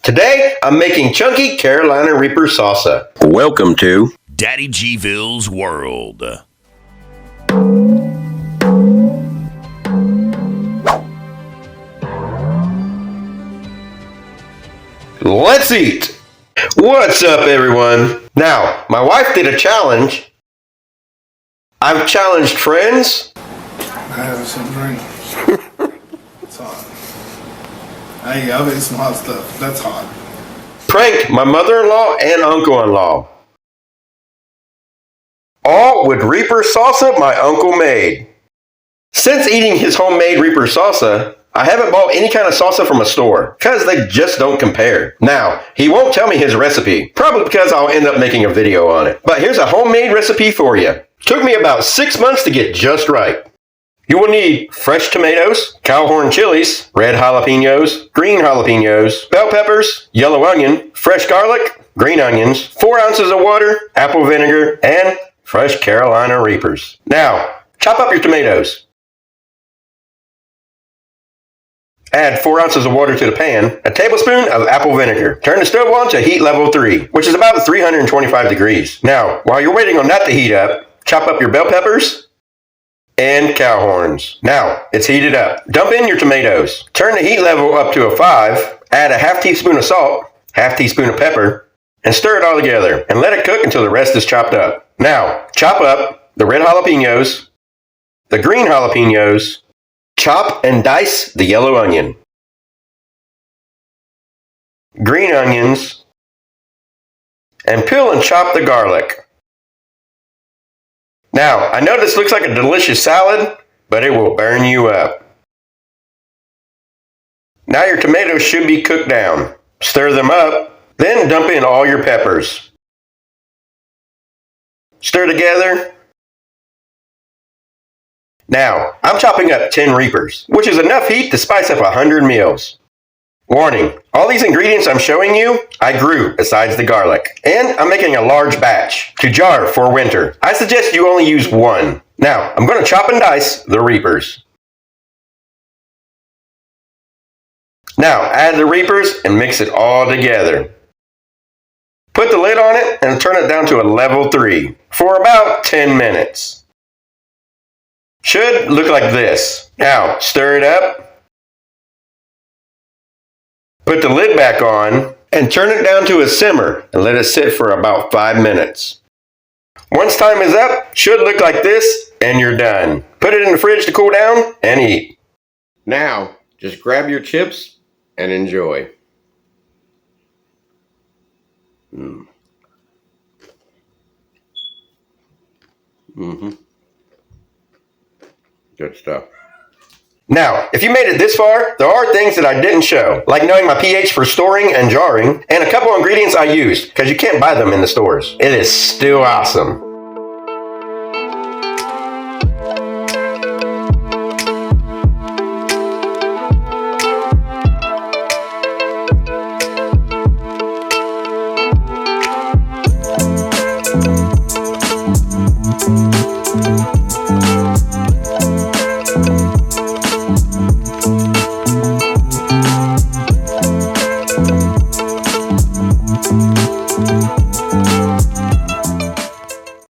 Today, I'm making chunky Carolina Reaper Salsa. Welcome to DADDYGVILLE'S world. Let's eat! What's up, everyone? Now, my wife did a challenge. I've challenged friends. I have some drink. It's hot. Hey, I've eaten some hot stuff. That's hot. Pranked my mother-in-law and uncle-in-law. All with Reaper salsa my uncle made. Since eating his homemade Reaper salsa, I haven't bought any kind of salsa from a store, because they just don't compare. Now, he won't tell me his recipe, probably because I'll end up making a video on it. But here's a homemade recipe for you. Took me about 6 months to get just right. You will need fresh tomatoes, cowhorn chilies, red jalapenos, green jalapenos, bell peppers, yellow onion, fresh garlic, green onions, 4 ounces of water, apple vinegar, and fresh Carolina Reapers. Now, chop up your tomatoes. Add 4 ounces of water to the pan, a tablespoon of apple vinegar. Turn the stove on to heat level 3, which is about 325 degrees. Now, while you're waiting on that to heat up, chop up your bell peppers and cowhorns. Now, it's heated up. Dump in your tomatoes. Turn the heat level up to a 5, add a half teaspoon of salt, half teaspoon of pepper, and stir it all together, and let it cook until the rest is chopped up. Now, chop up the red jalapenos, the green jalapenos, chop and dice the yellow onion, green onions, and peel and chop the garlic. Now, I know this looks like a delicious salad, but it will burn you up. Now your tomatoes should be cooked down. Stir them up, then dump in all your peppers. Stir together. Now, I'm chopping up 10 Reapers, which is enough heat to spice up 100 meals. Warning, all these ingredients I'm showing you, I grew besides the garlic. And I'm making a large batch to jar for winter. I suggest you only use 1. Now, I'm going to chop and dice the Reapers. Now, add the Reapers and mix it all together. Put the lid on it and turn it down to a level 3 for about 10 minutes. Should look like this. Now, stir it up. Put the lid back on and turn it down to a simmer and let it sit for about 5 minutes. Once time is up, should look like this and you're done. Put it in the fridge to cool down and eat. Now, just grab your chips and enjoy. Good stuff. Now, if you made it this far, there are things that I didn't show, like knowing my pH for storing and jarring, and a couple ingredients I used, because you can't buy them in the stores. It is still awesome.